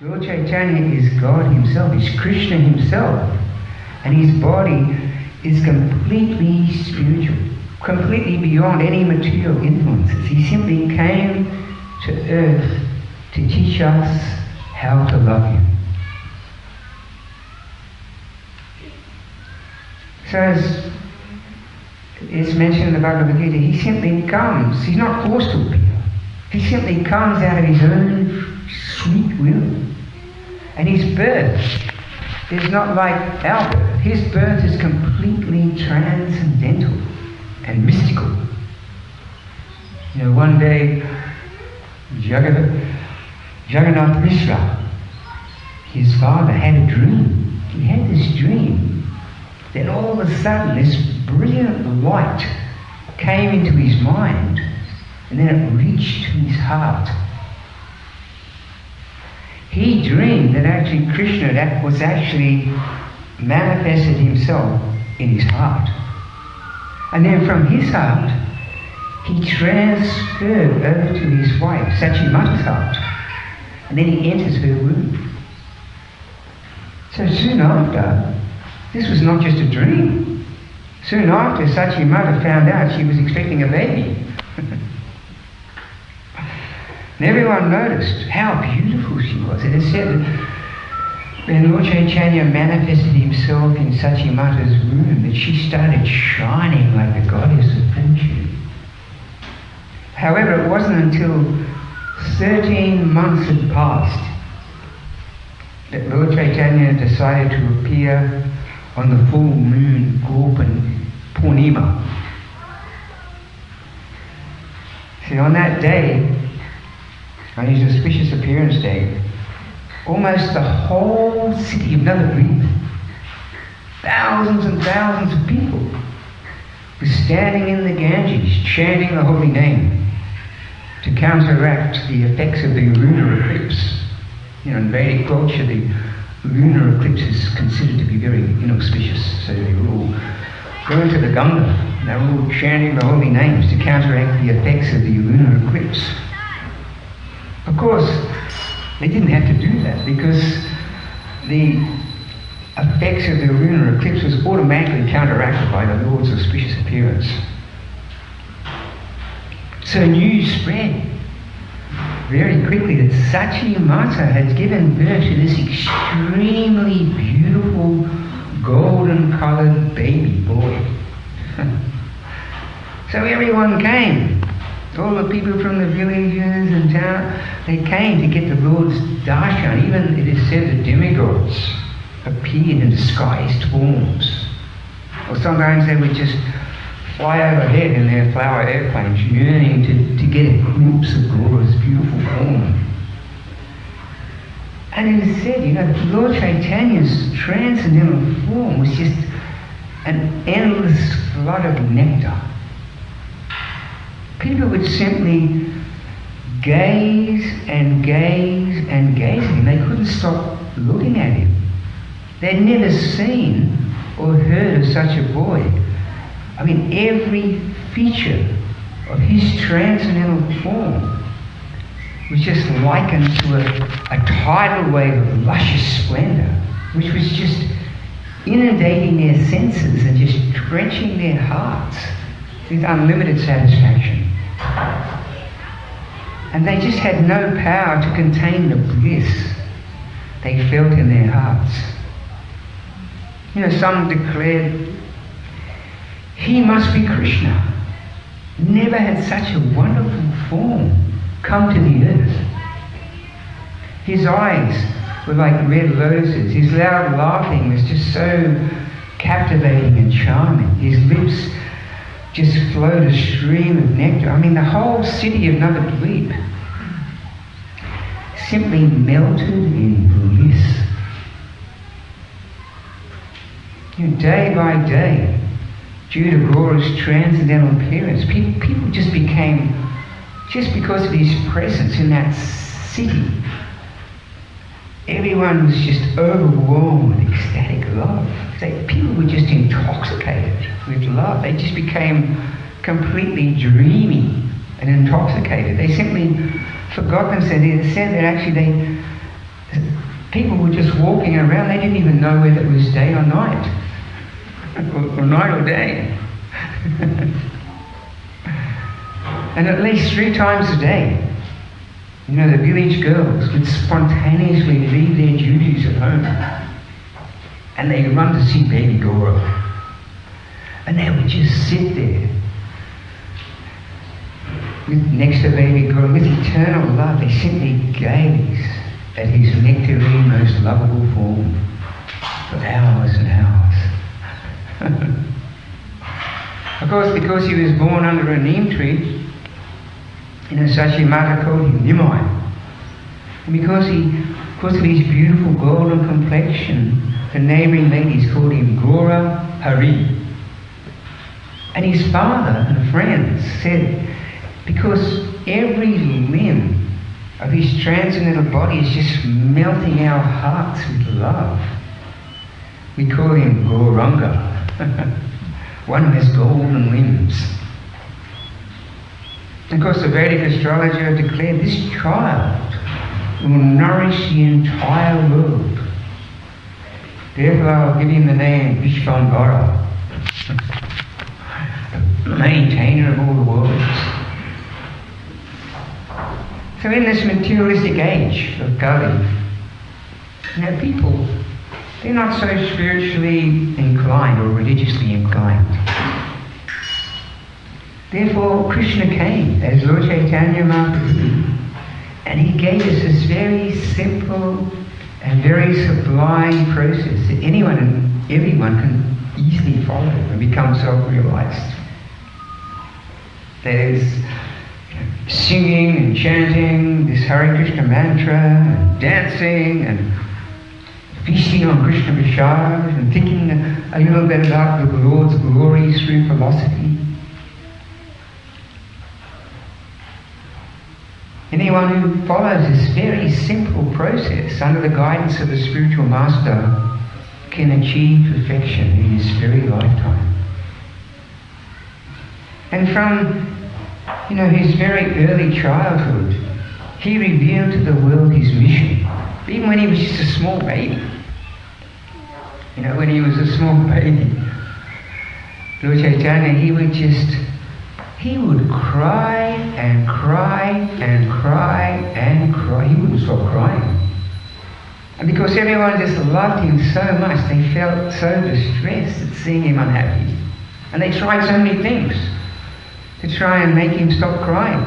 Lord Chaitanya is God himself, is Krishna himself, and his body is completely spiritual, completely beyond any material influences. He simply came to earth to teach us how to love him. So as it's mentioned in the Bhagavad Gita, he simply comes. He's not forced to appear. He simply comes out of his own sweet will. And his birth is not like our birth. His birth is completely transcendental and mystical. You know, one day, Jagannath Mishra, his father, had a dream. He had this dream. Then all of a sudden, this brilliant light came into his mind, and then it reached his heart. He dreamed that actually Krishna was actually manifested himself in his heart. And then from his heart, he transferred over to his wife, Sachimata's heart. And then he enters her womb. So soon after, this was not just a dream. Soon after, Sachimata found out she was expecting a baby. And everyone noticed how beautiful she was. It is said that when Lord Chaitanya manifested himself in Sachimata's womb, that she started shining like the goddess of fortune. However, it wasn't until 13 months had passed that Lord Chaitanya decided to appear on the full moon Gaura-purnima. See, on that day, on his auspicious appearance day, almost the whole city of Navadvip, thousands and thousands of people, were standing in the Ganges chanting the holy name to counteract the effects of the lunar eclipse. You know, in Vedic culture, the lunar eclipse is considered to be very inauspicious, so they were all going to the Ganga, and they were all chanting the holy names to counteract the effects of the lunar eclipse. Of course, they didn't have to do that because the effects of the lunar eclipse was automatically counteracted by the Lord's auspicious appearance. So news spread very quickly that Sachimata had given birth to this extremely beautiful golden-coloured baby boy. So everyone came. All the people from the villages and town, they came to get the Lord's darshan. Even it is said that demigods appeared in disguised forms. Or sometimes they would just fly overhead in their flower airplanes, yearning to get a glimpse of Gaura's beautiful form. And it is said, you know, that Lord Chaitanya's transcendental form was just an endless flood of nectar. People would simply gaze and gaze and gaze at him. They couldn't stop looking at him. They'd never seen or heard of such a boy. I mean, every feature of his transcendental form was just likened to a tidal wave of luscious splendor, which was just inundating their senses and just drenching their hearts with unlimited satisfaction. And they just had no power to contain the bliss they felt in their hearts. You know, some declared, he must be Krishna. Never had such a wonderful form come to the earth. His eyes were like red lotuses. His loud laughing was just so captivating and charming. His lips just flowed a stream of nectar. I mean, the whole city of Navadvip simply melted in bliss. You know, day by day, due to Gaura's transcendental appearance, people just became, just because of his presence in that city, everyone was just overwhelmed with ecstatic love. People were just intoxicated with love. They just became completely dreamy and intoxicated. They simply forgot themselves. They said that actually People were just walking around. They didn't even know whether it was day or night. or night or day. And at least 3 times a day, you know, the village girls would spontaneously leave their duties at home and they'd run to see baby Gaura. And they would just sit there next to baby Gaura with eternal love. They simply gaze at his nectarine, most lovable form for hours and hours. Of course, because he was born under a neem tree, you know, Sachi Mata called him Nimai. And because of his beautiful golden complexion, the neighbouring ladies called him Gaura-purnima. And his father and friends said, because every limb of his transcendental body is just melting our hearts with love, we call him Gauranga, one who has golden limbs. And of course, the Vedic astrologer declared this child will nourish the entire world. Therefore, I'll give him the name Vishvambara, the maintainer of all the worlds. So in this materialistic age of Kali, you know, people, they're not so spiritually inclined or religiously inclined. Therefore, Krishna came as Lord Chaitanya Mahaprabhu, and he gave us this very simple and very sublime process that anyone and everyone can easily follow and become self-realized. There's singing and chanting this Hare Krishna mantra, and dancing and feasting on Krishna Prasad, and thinking a little bit about the Lord's glories through philosophy. Anyone who follows this very simple process under the guidance of the spiritual master can achieve perfection in his very lifetime. And from, you know, his very early childhood, he revealed to the world his mission, even when he was just a small baby. You know, when he was a small baby, Lord Chaitanya, he would cry and cry and cry and cry. He wouldn't stop crying. And because everyone just loved him so much, they felt so distressed at seeing him unhappy. And they tried so many things to try and make him stop crying.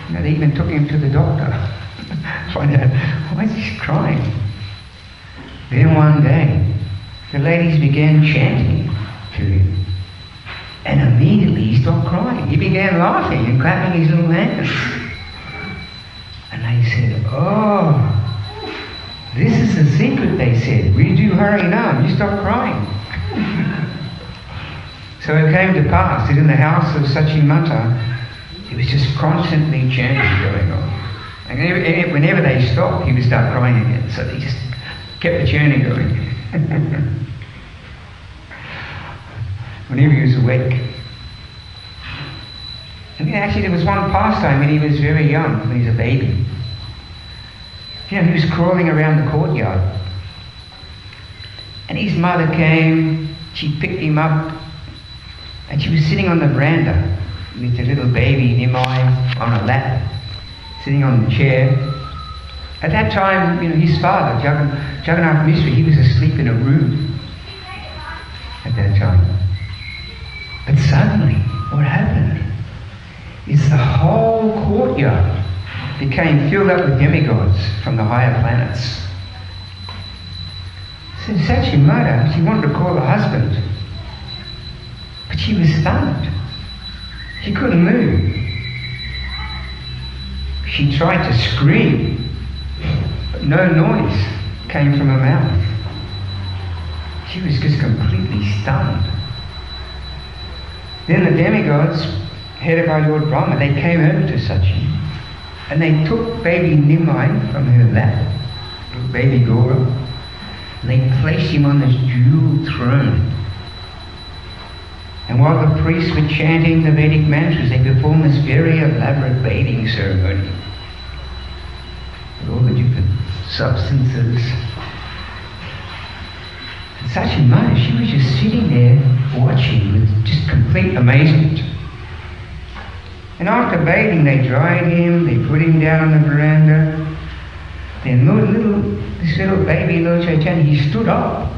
You know, they even took him to the doctor to find out, why is he crying? Then one day, the ladies began chanting to him. And immediately he stopped crying. He began laughing and clapping his little hands. And they said, oh, this is the secret, they said. We do Hari Nam, you stop crying. So it came to pass that in the house of Sachimata, there was just constantly chanting going on. And whenever they stopped, he would start crying again. So they just kept the chanting going. Whenever he was awake. And actually there was one pastime when he was very young, when he was a baby. You know, he was crawling around the courtyard. And his mother came, she picked him up, and she was sitting on the veranda with the little baby Nimai on a lap, sitting on the chair. At that time, you know, his father, Jagannath Mishra, he was asleep in a room at that time. But suddenly, what happened is the whole courtyard became filled up with demigods from the higher planets. So Sachimata, she wanted to call her husband, but she was stunned. She couldn't move. She tried to scream, but no noise came from her mouth. She was just completely stunned. Then the demigods, headed by Lord Brahma, they came over to Sachi, and they took baby Nimai from her lap, baby Gaura, and they placed him on this jeweled throne. And while the priests were chanting the Vedic mantras, they performed this very elaborate bathing ceremony with all the different substances. And Sachi Maya, she was just sitting there watching with just complete amazement. And after bathing, they dried him, they put him down on the veranda. Then this little baby Lord Chaitanya, he stood up.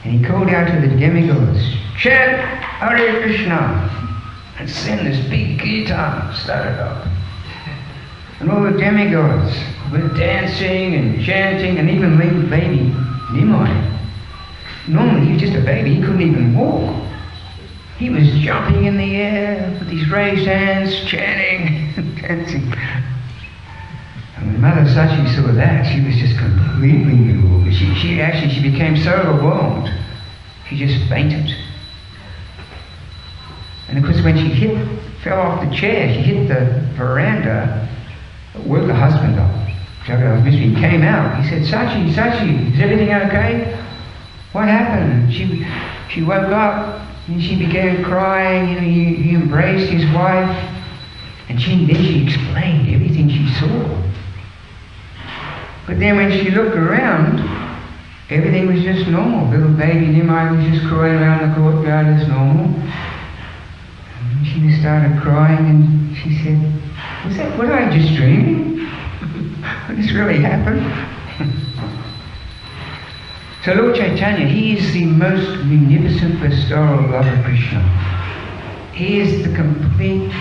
And he called out to the demigods, chant Hare Krishna. And then this big guitar started up. And all the demigods were dancing and chanting, and even little baby Nimai. Normally he was just a baby, he couldn't even walk. He was jumping in the air with his raised hands, chanting and dancing. And when Mother Sachi saw that, she was just completely bewildered. She became so overwhelmed, she just fainted. And of course when she fell off the chair, she hit the veranda, woke her husband up. Jagannath Mishra, he came out, he said, Sachi, is everything okay? What happened? She woke up and she began crying, he embraced his wife, and then she explained everything she saw. But then when she looked around, everything was just normal. Little baby Nimai was just crying around the courtyard as normal. And she started crying and she said, was I just dreaming? Did this really happen? So Lord Chaitanya, he is the most munificent bestower of love of Krishna. He is the complete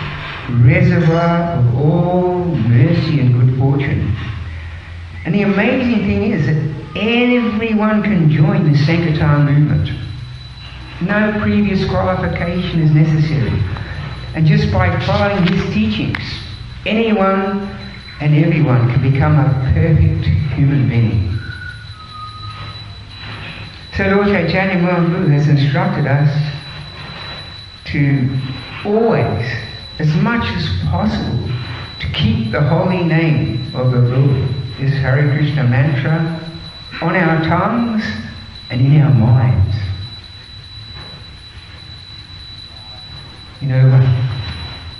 reservoir of all mercy and good fortune. And the amazing thing is that everyone can join the Sankirtan movement. No previous qualification is necessary. And just by following his teachings, anyone and everyone can become a perfect human being. So Lord Chaitanya Mahaprabhu has instructed us to always, as much as possible, to keep the holy name of the Lord, this Hare Krishna mantra, on our tongues and in our minds.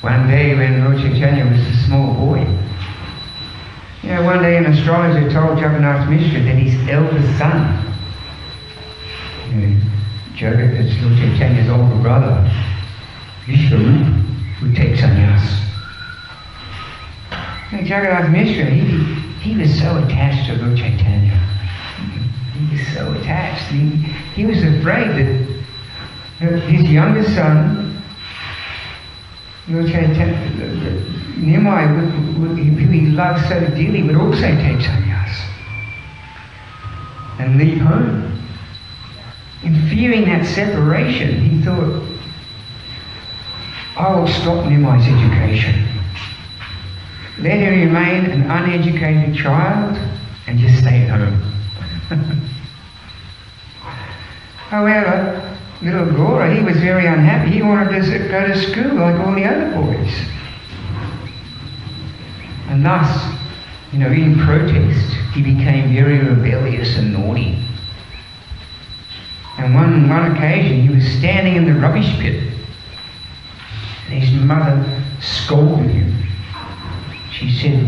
One day when Lord Chaitanya was a small boy, one day an astrologer told Jagannath Mishra that his eldest son, it's Lord Chaitanya's older brother, Vishvarupa, would take sannyas. Jagannath Mishra, he was so attached to Lord Chaitanya. He was so attached. He was afraid that his youngest son, Lord Chaitanya, Nimai, who he loved so dearly, would also take sannyas and leave home. In fearing that separation, he thought, I will stop Nimai's education. Let him remain an uneducated child and just stay at home. However, little Gaura, he was very unhappy. He wanted to go to school like all the other boys. And thus, in protest, he became very rebellious and naughty. And one occasion, he was standing in the rubbish pit, and his mother scolded him. She said,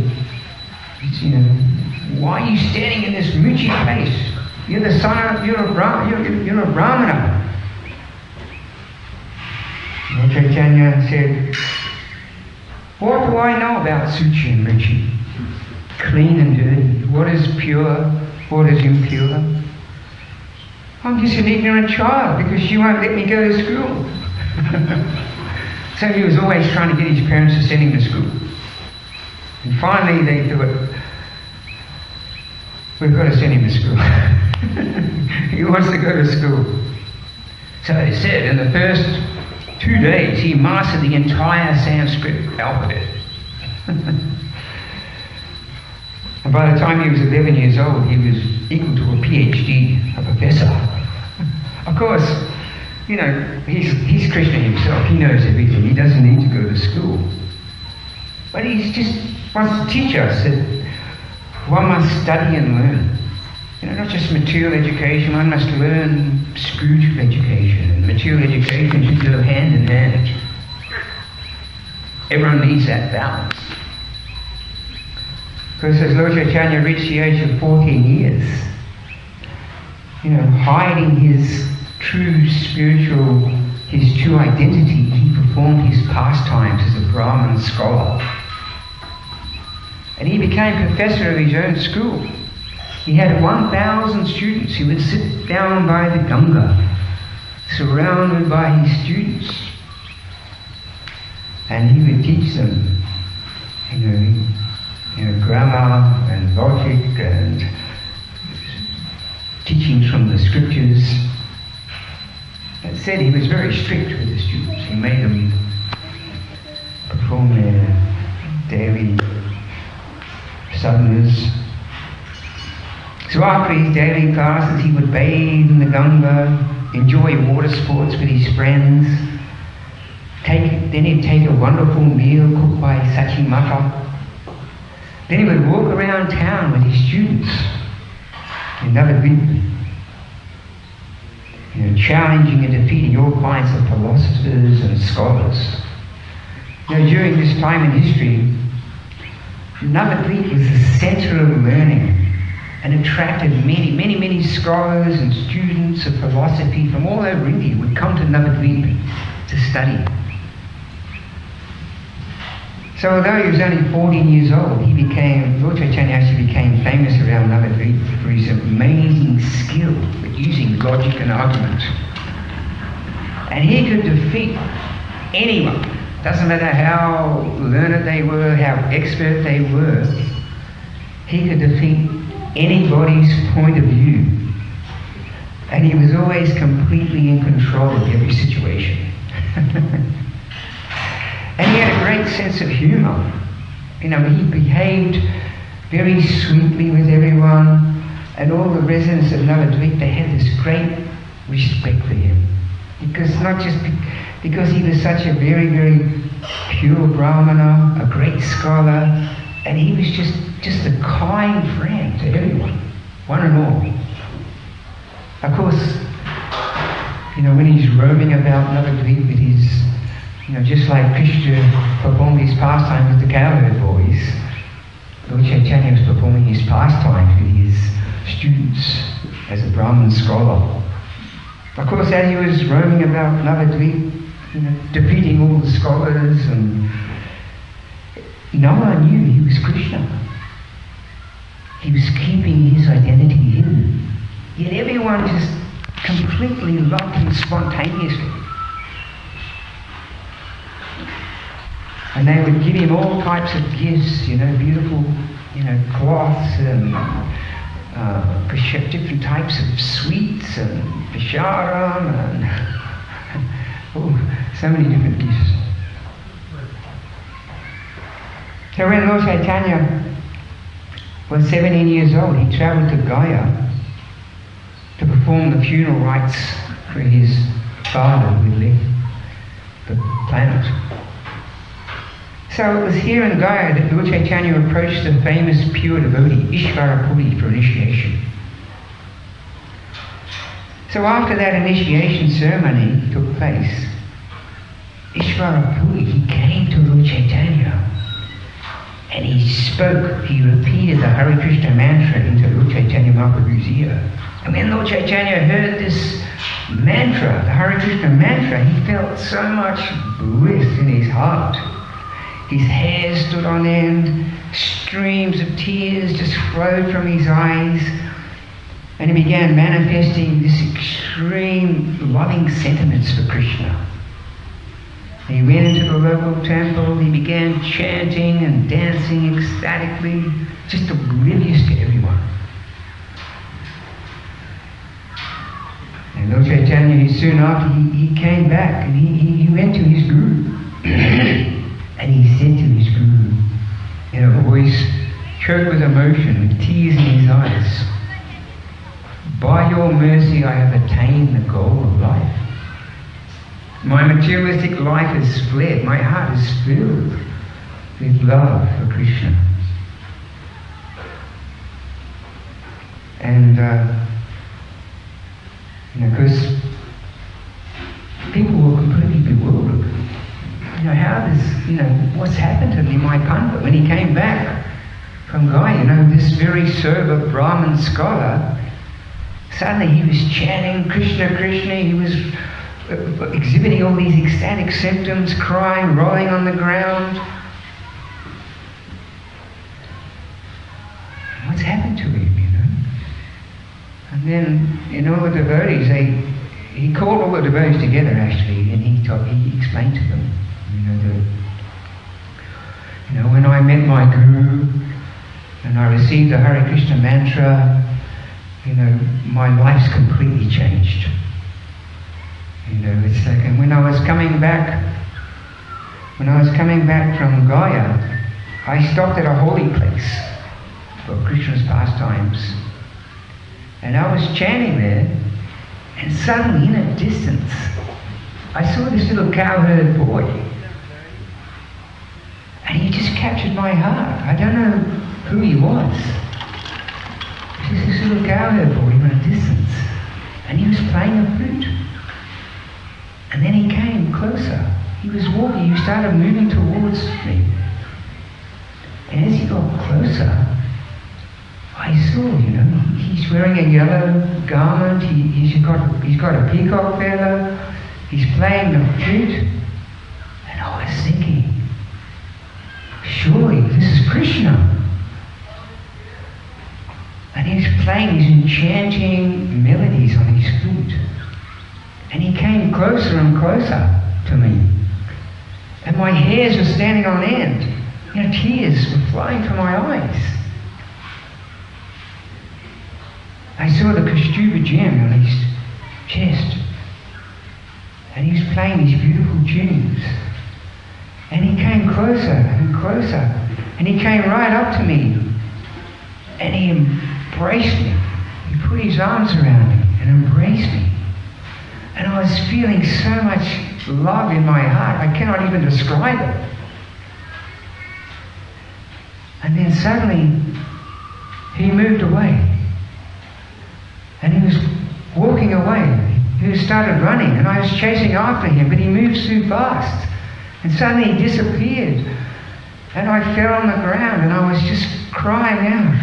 why are you standing in this muchi place? You're the son of, you're a Brahmana. Lord Chaitanya said, what do I know about Suchi and Ruchi? Clean and dirty. What is pure? What is impure? I'm just an ignorant child because she won't let me go to school. So he was always trying to get his parents to send him to school. And finally they thought, we've got to send him to school. He wants to go to school. So they said in the first 2 days he mastered the entire Sanskrit alphabet. And by the time he was 11 years old, he was equal to a PhD, a professor. Of course, he's Krishna himself. He knows everything. He doesn't need to go to school. But he just wants to teach us that one must study and learn. Not just material education, one must learn spiritual education. And material education should go hand in hand. Everyone needs that balance. Because as Lord Chaitanya reached the age of 14 years, hiding his true spiritual, his true identity, he performed his pastimes as a Brahmin scholar. And he became professor of his own school. He had 1,000 students. He would sit down by the Ganga, surrounded by his students. And he would teach them, grammar and logic and teachings from the scriptures. That said, he was very strict with the students. He made them perform their daily sadhanas. So after his daily classes, he would bathe in the Ganga, enjoy water sports with his friends. Then he'd take a wonderful meal cooked by Sachi Mata. Then he would walk around town with his students in Navadvip, challenging and defeating all kinds of philosophers and scholars. During this time in history, Navadvip was the center of learning and attracted many scholars and students of philosophy from all over India would come to Navadvip to study. So although he was only 14 years old, Lord Chaitanya actually became famous around Navadvip for his amazing skill at using logic and argument. And he could defeat anyone. Doesn't matter how learned they were, how expert they were, he could defeat anybody's point of view. And he was always completely in control of every situation. And he had a great sense of humour. He behaved very sweetly with everyone, and all the residents of Navadvip, they had this great respect for him. Not just because he was such a very pure Brahmana, a great scholar, and he was just a kind friend to everyone, one and all. Of course, when he's roaming about Navadvip with his, just like Krishna performed his pastime with the cowherd boys, Lord Chaitanya was performing his pastime with his students as a Brahmin scholar. Of course, as he was roaming about Navadvip, defeating all the scholars, and no one knew he was Krishna. He was keeping his identity hidden. Yet everyone just completely loved him spontaneously. And they would give him all types of gifts, beautiful, cloths and different types of sweets and prasharam and so many different gifts. So when Lord Chaitanya was 17 years old, he travelled to Gaya to perform the funeral rites for his father who had left the planet. So it was here in Gaya that Lord Chaitanya approached the famous pure devotee, Ishvara-puri, for initiation. So after that initiation ceremony took place, Ishvara-puri, he came to Lord Chaitanya and he repeated the Hare Krishna mantra into Lord Chaitanya Mahaprabhu's ear. And when Lord Chaitanya heard this mantra, the Hare Krishna mantra, he felt so much bliss in his heart. His hair stood on end, streams of tears just flowed from his eyes, and he began manifesting this extreme loving sentiments for Krishna. He went into the local temple, he began chanting and dancing ecstatically, just oblivious to everyone. And Lord Chaitanya, soon after, he came back and he went to his guru. And he said to his guru, in a voice choked with emotion, with tears in his eyes, "By your mercy I have attained the goal of life. My materialistic life has fled. My heart is filled with love for Krishna." And, because people were completely bewildered. How does, what's happened to Nimai Pandit? When he came back, from Gaya, this very sober Brahmin scholar, suddenly he was chanting Krishna, Krishna, he was exhibiting all these ecstatic symptoms, crying, rolling on the ground. What's happened to him, And then, all the devotees, he called all the devotees together actually, and he explained to them, when I met my guru and I received the Hare Krishna mantra, my life's completely changed. It's like, and when I was coming back from Gaya, I stopped at a holy place for Krishna's pastimes. And I was chanting there, and suddenly in a distance, I saw this little cowherd boy. And he just captured my heart. I don't know who he was. Just this little cowherd boy in a distance. And he was playing a flute. And then he came closer. He was walking, he started moving towards me. And as he got closer, I saw, he's wearing a yellow garment, he's got a peacock feather, he's playing the flute. And I was thinking, surely this is Krishna. And he was playing these enchanting melodies on his flute. And he came closer and closer to me. And my hairs were standing on end. Tears were flying from my eyes. I saw the Kaustubha gem on his chest. And he was playing these beautiful tunes. And he came closer and closer. And he came right up to me. And he embraced me. He put his arms around me and embraced me. And I was feeling so much love in my heart, I cannot even describe it. And then suddenly, he moved away. And he was walking away. He started running, and I was chasing after him, but he moved too fast. And suddenly he disappeared. And I fell on the ground, and I was just crying out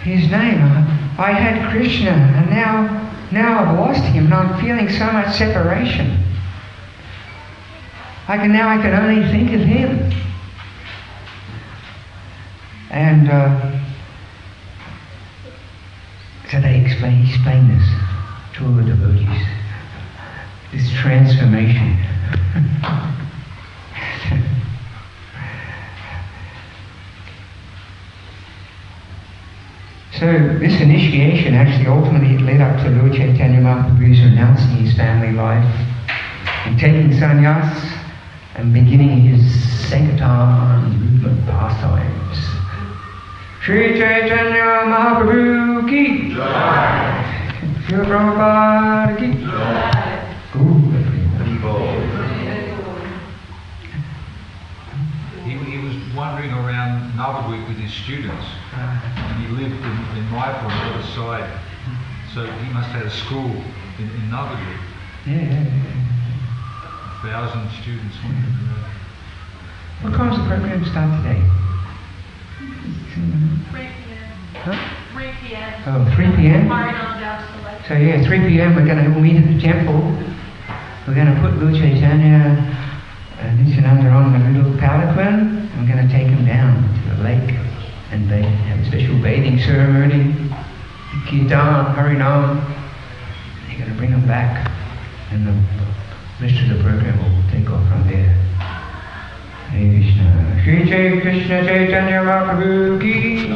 his name. I had Krishna, and now I've lost him, and I'm feeling so much separation. I can only think of him. And so he explained this to all the devotees. This transformation. So this initiation actually ultimately led up to Lord Chaitanya Mahaprabhu's renouncing his family life and taking sannyas and beginning his Sankirtan movement pastimes. Sri Chaitanya Mahaprabhu ki jai. Srila Prabhupada ki jai. He was wandering around Navadvip with his students, and he lived in Mayapur on the other side. So he must have had a school in Navadvip. Yeah. 1,000 students. What time does the program start today? 3 p.m. Huh? 3 p.m. Oh, 3 p.m.? So 3 p.m. we're going to meet at the temple. We're going to put Lord Chaitanya and Nityananda on the little palanquin. And we're going to take him down to the lake and they have a special bathing ceremony. Kirtan, Harinam. They're going to bring him back, and the rest of the program will take off from there. Hare Krishna. Shri Krishna Chaitanya Mahaprabhu ki